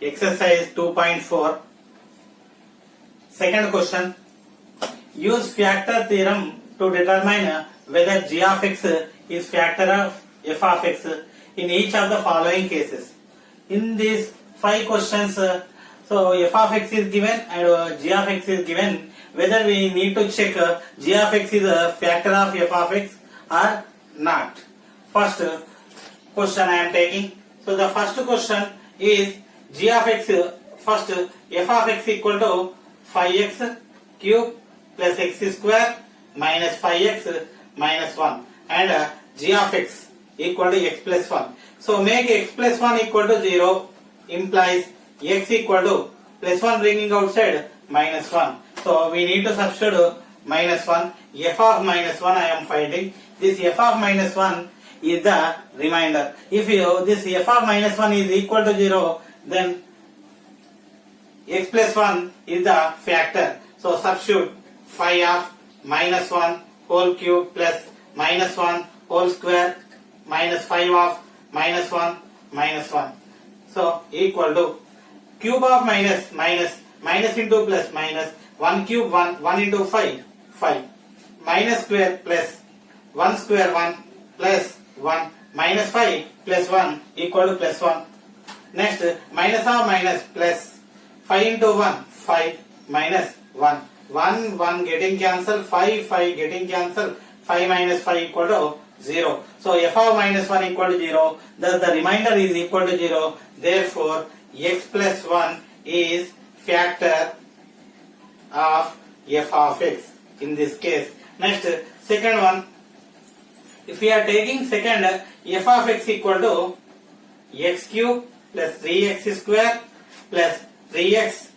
exercise 2.4. Second question. Use factor theorem to determine whether g of x is factor of f of x in each of the following cases. In these 5 questions, so f of x is given and g of x is given. Whether we need to check g of x is a factor of f of x or not. First question I am taking. So the first question is g of x. First f of x equal to 5x cube plus x square minus 5x minus 1 and g of x equal to x plus 1. So make x plus 1 equal to 0 implies x equal to plus 1 bringing outside minus 1. So we need to substitute minus 1. F of minus 1 I am finding. This f of minus 1 is the remainder. If this f of minus 1 is equal to 0, then x plus 1 is the factor. So substitute 5 of minus 1 whole cube plus minus 1 whole square minus 5 of minus 1 minus 1. So equal to cube of minus into plus minus 1 cube 1 into 5 minus square plus 1 square 1 plus 1 minus 5 plus 1 equal to plus 1. Next minus of minus plus 5 into 1 5 minus 1 getting cancelled, 5 getting cancelled, 5 minus 5 equal to 0. So f of minus 1 equal to 0. Thus the remainder is equal to 0. Therefore x plus 1 is factor of f of x in this case. Next second one. If we are taking second, f of x equal to x cube plus 3x square plus 3x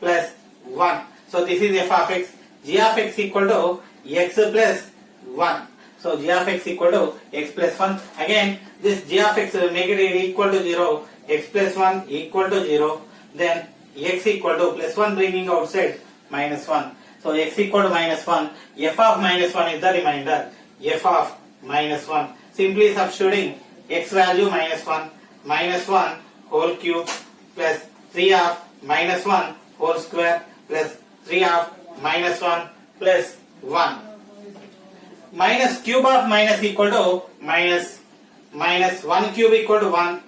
plus 1. So this is f of x. G of x equal to x plus 1. So g of x equal to x plus 1. Again this g of x make it equal to 0. X plus 1 equal to 0. Then x equal to plus 1 bringing outside minus 1. So x equal to minus 1. F of minus 1 is the remainder. F of minus 1. Simply substituting x value minus 1 whole cube plus 3 of minus 1 whole square plus 3 of minus 1 plus 1. Minus cube of minus equal to minus 1 cube equal to 1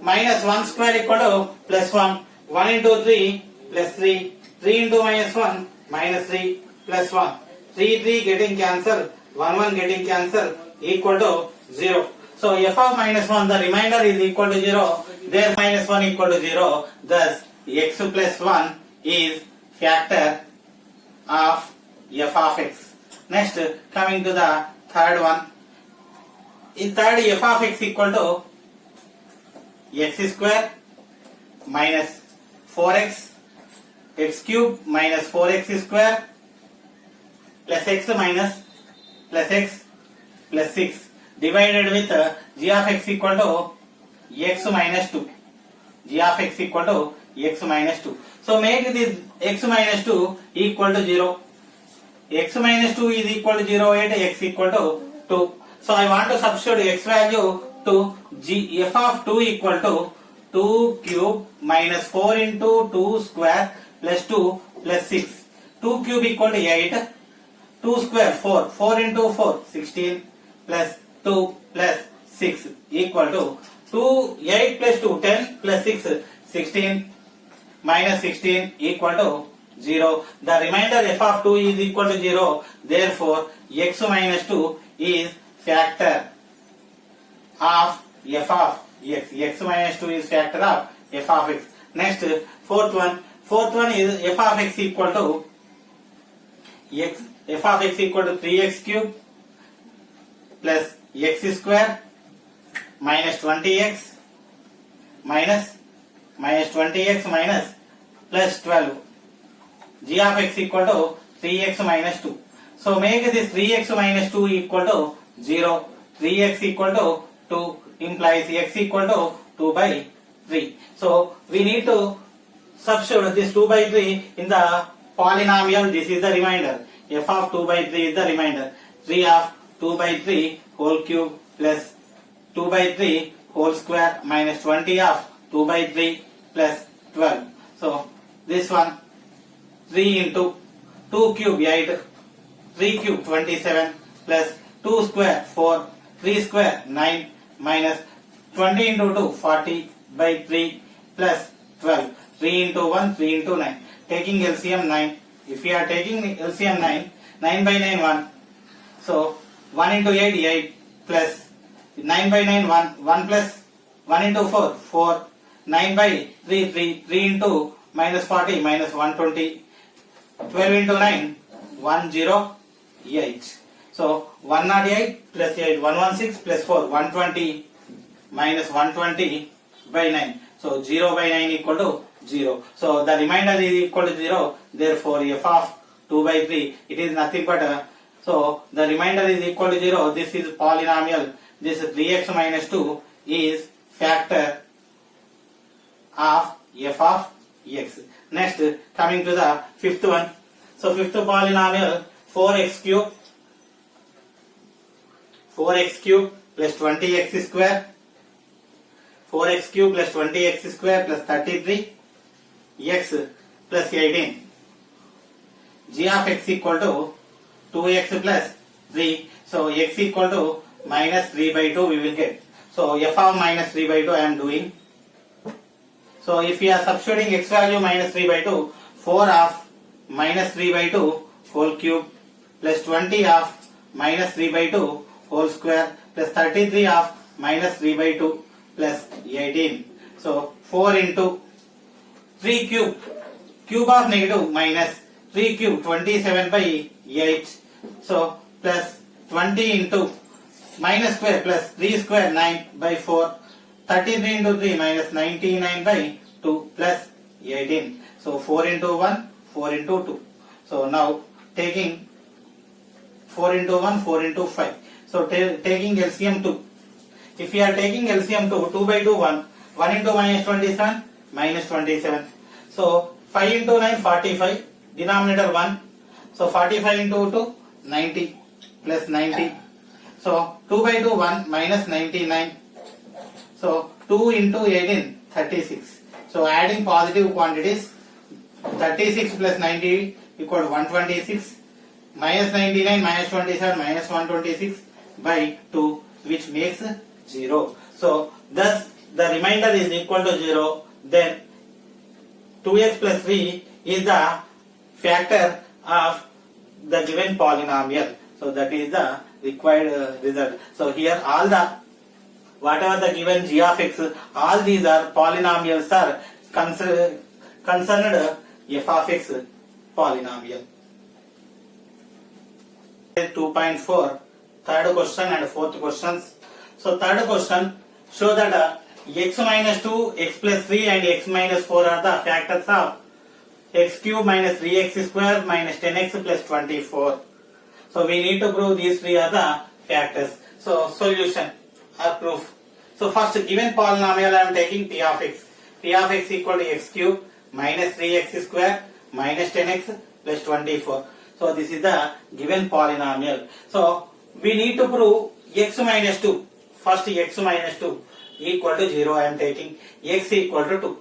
minus 1 square equal to plus 1 1 into 3 plus 3 into minus 1 minus 3 plus 1 3 getting cancelled 1 getting cancelled equal to 0. So f of minus 1 the remainder is equal to 0. There minus 1 equal to 0. Thus x plus 1 is factor of f of x. Next coming to the third one. In third f of x equal to x square minus 4x x cube minus 4x square plus x minus plus x plus 6 divided with g of x equal to x minus 2. G of x equal to x minus 2. So make this x minus 2 equal to 0. X minus 2 is equal to 0 at x equal to 2. So I want to substitute x value to g f of 2 equal to 2 cube minus 4 into 2 square plus 2 plus 6. 2 cube equal to 8. 2 square 4 into 4 16 plus 2 plus 6 equal to 8 plus 2 10 plus 6 16 minus 16 equal to 0. The remainder f of 2 is equal to 0. Therefore x minus 2 is factor of f of x. X minus 2 is factor of f of x. Next fourth one is f of x equal to x. F of x equal to 3x cube plus x square minus 20x minus 20x minus plus 12. G of x equal to 3x minus 2. So make this 3x minus 2 equal to 0. 3x equal to 2 implies x equal to 2 by 3. So we need to substitute this 2 by 3 in the polynomial. This is the remainder. F of 2 by 3 is the remainder. 3 of 2 by 3 whole cube plus 2 by 3 whole square minus 20 of 2 by 3 plus 12. So this one 3 into 2 cube 8, 3 cube 27 plus 2 square 4, 3 square 9 minus 20 into 2 40 by 3 plus 12. 3 into 1 3 into 9. Taking LCM 9. If we are taking LCM 9, 9 by 9 1. So 1 into 8 8 plus 9 by 9 1. 1 plus 1 into 4 4. 9 by 3 3. 3 into minus 40 minus 120. 12 into 9 108. So 108 plus 8 116 plus 4 120 minus 120 by 9. So 0 by 9 equal to 0. So the remainder is equal to 0. Therefore f of 2 by 3 it is nothing but so the remainder is equal to 0. This is polynomial. This 3x minus 2 is factor of f of x. Next, coming to the fifth one. So fifth polynomial 4x cube plus 20x square, 4x cube plus 20x square plus 33 x plus 18. G of x equal to 2x plus 3. So x equal to minus 3 by 2 we will get. So f of minus 3 by 2 I am doing. So if we are substituting x value minus 3 by 2, 4 of minus 3 by 2 whole cube plus 20 of minus 3 by 2 whole square plus 33 of minus 3 by 2 plus 18. So 4 into 3 cube, cube of negative minus 3 cube 27 by 8. So plus 20 into minus square plus 3 square 9 by 4. 33 into 3 minus 99 by 2 plus 18. So 4 into 1, 4 into 2. So now taking 4 into 1, 4 into 5. So taking LCM 2. If we are taking LCM 2, 2 by 2, 1. 1 into minus 27, minus 27. So 5 into 9, 45. Denominator 1. So 45 into 2, 90 plus 90. So 2 by 2, 1 minus 99. So 2 into 18, 36. So adding positive quantities, 36 plus 90 equal to 126. Minus 99 minus 27 minus 126 by 2, which makes 0. So thus the remainder is equal to 0. Then 2x plus 3 is the factor of the given polynomial. So that is the required result. So here all the whatever the given g of x, all these are polynomials are concerned f of x polynomial. 2.4, third question and fourth questions. So third question, show that x minus 2, x plus 3 and x minus 4 are the factors of x cube minus 3x square minus 10x plus 24. So we need to prove these three are the factors. So solution or proof. So first given polynomial I am taking p of x. P of x equal to x cube minus 3x square minus 10x plus 24. So this is the given polynomial. So we need to prove x minus 2. First x minus 2 equal to 0 I am taking. X equal to 2.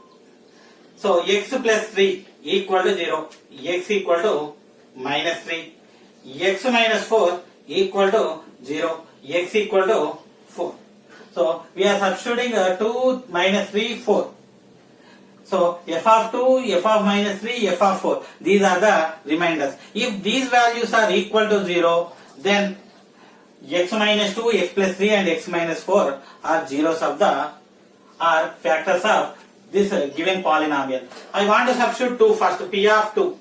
So x plus 3 equal to 0. X equal to minus 3. X minus 4 equal to 0. X equal to 4. So we are substituting 2 minus 3 4. So f of 2, f of minus 3, f of 4. These are the reminders. If these values are equal to 0, then x minus 2, x plus 3 and x minus 4 are zeros of the are factors of this given polynomial. I want to substitute 2 first. P of 2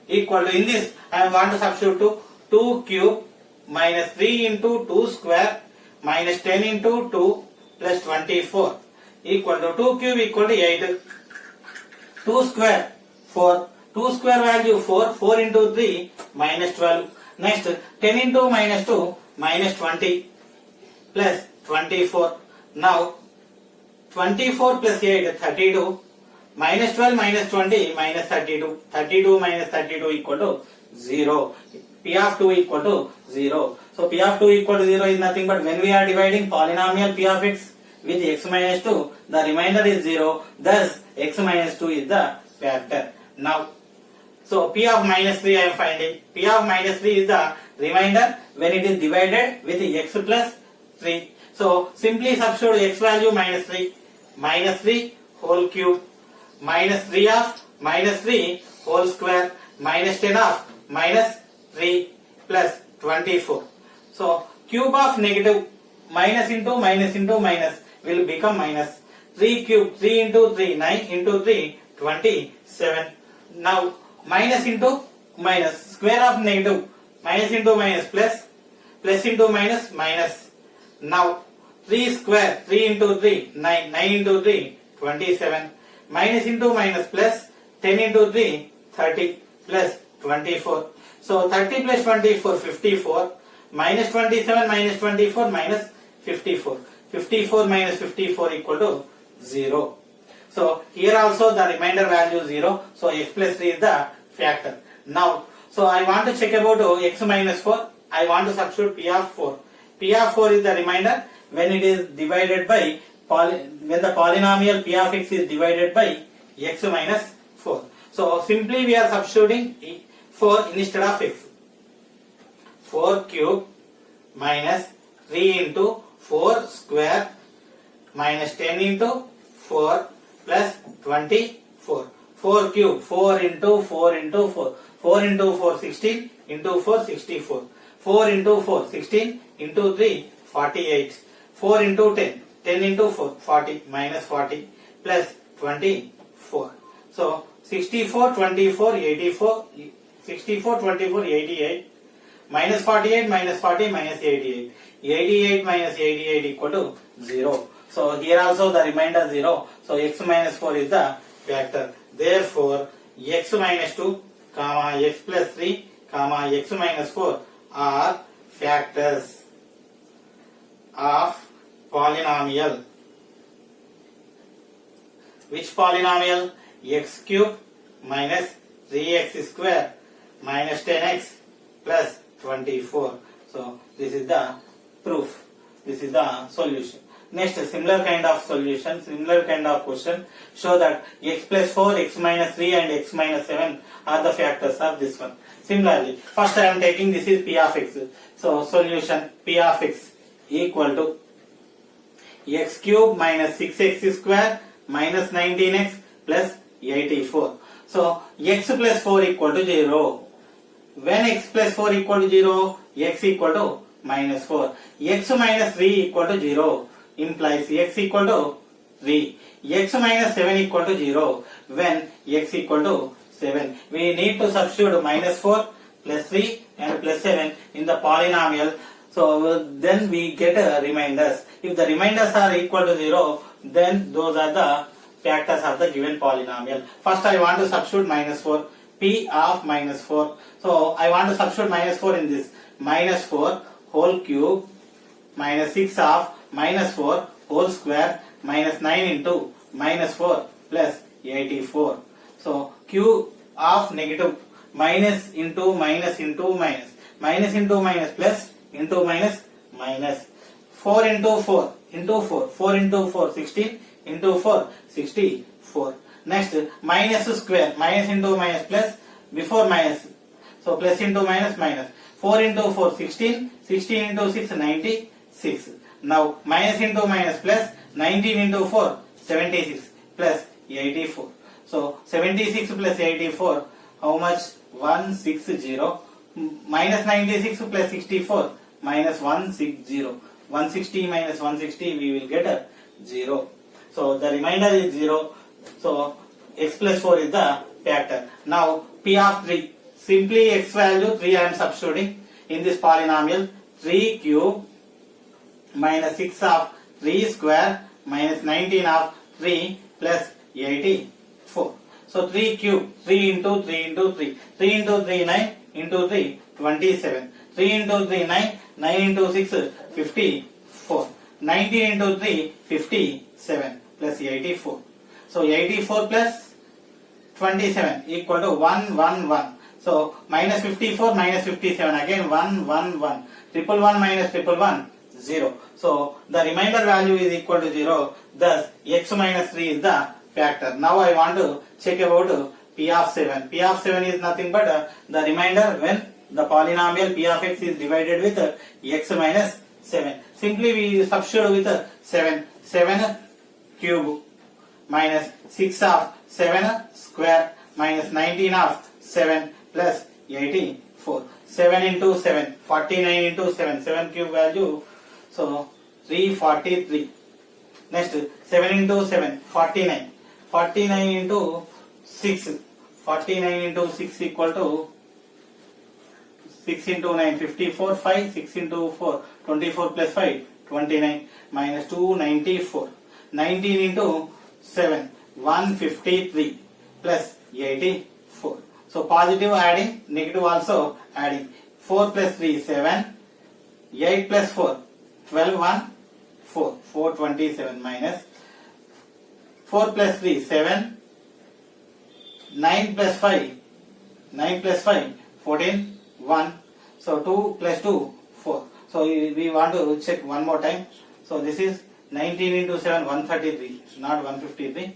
equal to, in this I want to substitute 2 cube minus 3 into 2 square minus 10 into 2 plus 24 equal to 2 cube equal to 8. 2 square 4. 2 square value 4. 4 into 3 minus 12. Next 10 into minus 2 minus 20 plus 24. Now 24 plus 8 32 minus 12 minus 20 minus 32. 32 minus 32 equal to 0. P of 2 equal to 0. So P of 2 equal to 0 is nothing but when we are dividing polynomial P of x, with x minus 2, the remainder is 0. Thus, x minus 2 is the factor. Now, so P of minus 3 I am finding. P of minus 3 is the remainder when it is divided with x plus 3. So, simply substitute x value minus 3 whole cube, minus 3 of minus 3 whole square, minus 10 of minus 3 plus 24. So, cube of negative minus into minus will become minus. 3 cube, 3 into 3, 9 into 3, 27. Now, minus into minus, square of negative, minus into minus plus, plus into minus minus. Now, 3 square, 3 into 3, 9, 9 into 3, 27. Minus into minus plus, 10 into 3, 30 plus 24. So, 30 plus 24, 54. Minus 27 minus 24 minus 54. 54 minus 54 equal to 0. So, here also the remainder value is 0. So, x plus 3 is the factor. Now, so I want to check about x minus 4. I want to substitute P of 4. P of 4 is the remainder when it is divided by, when the polynomial P of x is divided by x minus 4. So, simply we are substituting 4 instead of x. 4 cube minus 3 into 4 square minus 10 into 4 plus 24. 4 cube, 4 into 4 into 4. 4 into 4, 16 into 4, 64. 4 into 4, 16 into 3, 48. 4 into 10, 10 into 4, 40 minus 40 plus 24. So, 64, 24, 84, 64, 24, 88. Minus 48 minus 40 minus 88. 88 minus 88 equal to 0. So, here also the remainder 0. So, x minus 4 is the factor. Therefore, x minus 2, comma x plus 3, comma x minus 4 are factors of polynomial. Which polynomial? X cube minus 3x square minus 10x plus 24. So, this is the proof. This is the solution. Next, similar kind of solution, similar kind of question. Show that x plus 4, x minus 3 and x minus 7 are the factors of this one. Similarly, first I am taking this is P of x. So, solution P of x equal to x cube minus 6x square minus 19x plus 84. So, x plus 4 equal to 0. When x plus 4 equal to 0, x equal to minus 4. X minus 3 equal to 0 implies x equal to 3. X minus 7 equal to 0 when x equal to 7. We need to substitute minus 4 plus 3 and plus 7 in the polynomial. So then we get reminders. If the reminders are equal to 0, then those are the factors of the given polynomial. First I want to substitute minus 4. P of minus 4. So I want to substitute minus 4 in this. Minus 4 whole cube minus 6 of minus 4 whole square minus 9 into minus 4 plus 84. So cube of negative minus into minus into minus. Minus into minus plus into minus minus. 4 into 4 into 4. 4 into 4 16 into 4 64. Next minus square. Minus into minus plus before minus. So plus into minus minus. 4 into 4 16. 16 into 6 96. Now minus into minus plus 19 into 4 76 plus 84. So 76 plus 84 how much? 160. Minus 96 plus 64 minus 160. 160 minus 160 we will get a 0. So the remainder is 0. So x plus 4 is the factor. Now P of 3. Simply x value 3 I am substituting in this polynomial. 3 cube minus 6 of 3 square minus 19 of 3 plus 84. So 3 cube, 3 into 3 into 3. 3 into 3 9 into 3 27. 3 into 3 9, 9 into 6 54. 19 into 3 57 plus 84. So 84 plus 27 equal to 111. So minus 54 minus 57 again 111. 111 minus 111 0. So the remainder value is equal to 0. Thus x minus 3 is the factor. Now I want to check about p of 7. P of 7 is nothing but the remainder when the polynomial p of x is divided with x minus 7. Simply we substitute with 7. 7 cube minus 6 of 7 square minus 19 of 7 plus 84. 7 into 7, 49 into 7, 7 cube value, so 343. Next 7 into 7, 49. 49 into 6, 49 into 6 equal to 6 into 9, 54, 5, 6 into 4, 24 plus 5, 29, minus 294. 19 into 7, 153 plus 84. So positive adding, negative also adding. 4 plus 3, 7, 8 plus 4, 12, 1, 4, 427 minus 4 plus 3, 7, 9 plus 5, 9 plus 5, 14, 1. So 2 plus 2, 4. So we want to check one more time. So this is 19 into 7, 133, not 153.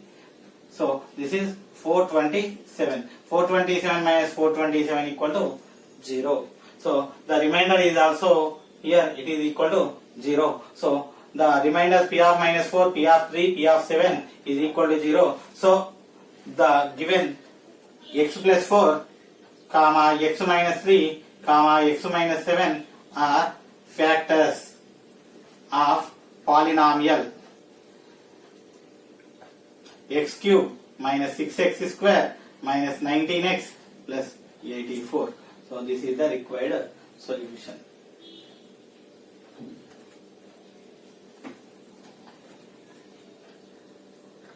So this is 427. 427 minus 427 equal to 0. So the remainder is also here, it is equal to 0. So the remainder p of minus 4, p of 3, p of 7 is equal to 0. So the given x plus 4, comma x minus 3, comma x minus 7 are factors of polynomial x cube minus 6x square minus 19x plus 84. So this is the required solution.